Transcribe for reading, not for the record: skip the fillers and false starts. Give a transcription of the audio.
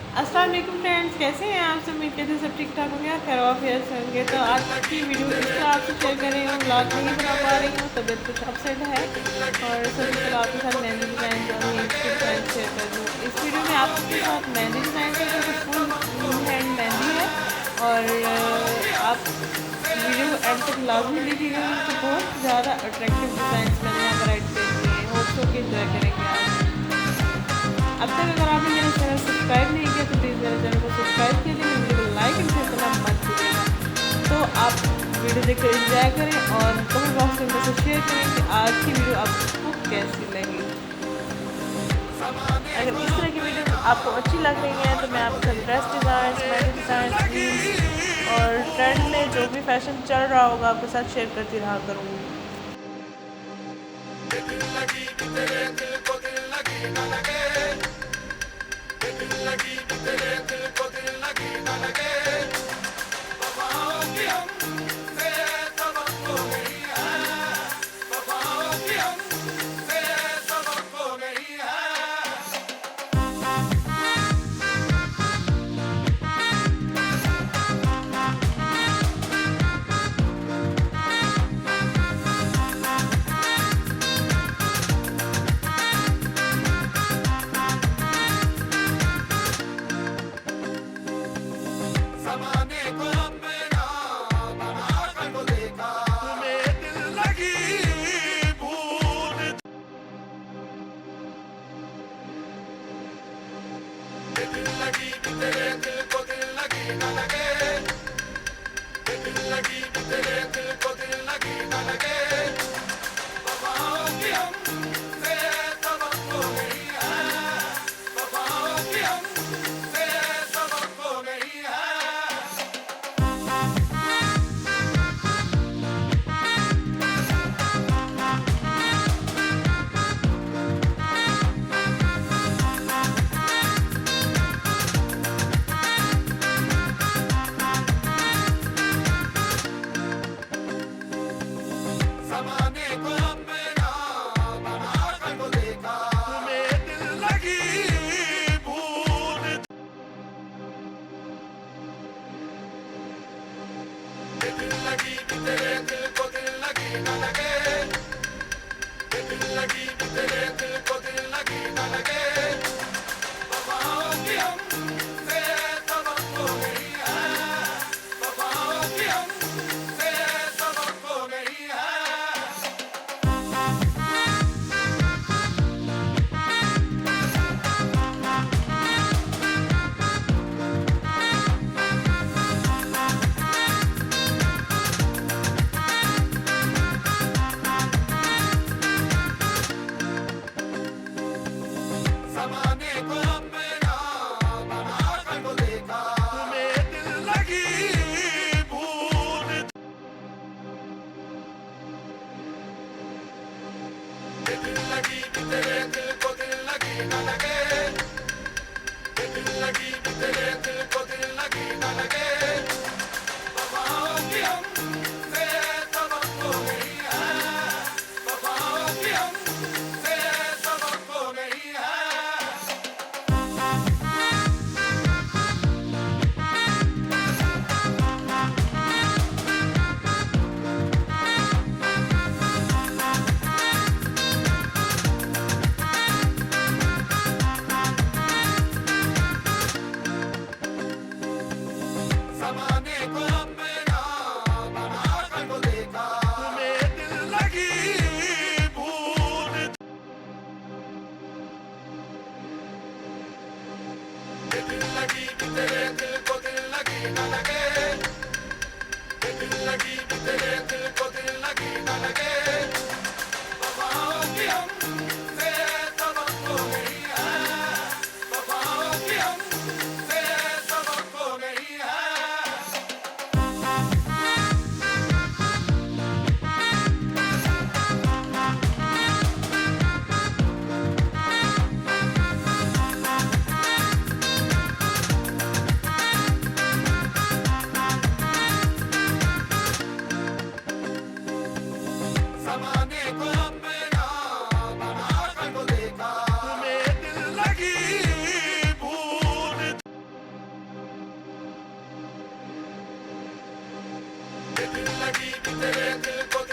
अस्सलाम वालेकुम फ्रेंड्स, कैसे हैं आप सब? उम्मीद करते हैं सब ठीक ठाक होंगे, खैर ऑफियस होंगे। तो आज की वीडियो इस तरह आपसे शेयर कर रही हूँ। व्लॉग नहीं बना पा रही हूँ, तबीयत कुछ अपसेट है और सोची चलो आपके साथ मेहंदी डिज़ाइन जो है इसके डिज़ाइन शेयर कर दूँ। इस वीडियो में आपके साथ मेहंदी डिज़ाइन है जो कि फुल हैंड मेहंदी है और आप वीडियो एंड तक लाजमी देखिएगा क्योंकि बहुत ज़्यादा अट्रैक्टिव डिज़ाइन मैंने यहाँ पर ऐड कर दिए हैं। होप सो कि इंजॉय करेंगे आप। अब तक अगर आपने मेरा चैनल सब्सक्राइब नहीं किया तो प्लीज़ मेरे चैनल को सब्सक्राइब कीजिए, वीडियो को लाइक एंड शेयर करना मत भूलिएगा। तो आप वीडियो देखकर एंजॉय करें और कमेंट बॉक्स में मुझसे शेयर करें कि आज की वीडियो आपको कैसी लगी। अगर इस तरह की वीडियो आपको अच्छी लग रही है तो मैं आपके साथ dress design, mehndi design, reels और ट्रेंड में जो भी फैशन चल रहा होगा आपके साथ शेयर करती रहा करूँगी। ये दिल लगी भी तेरे दिल को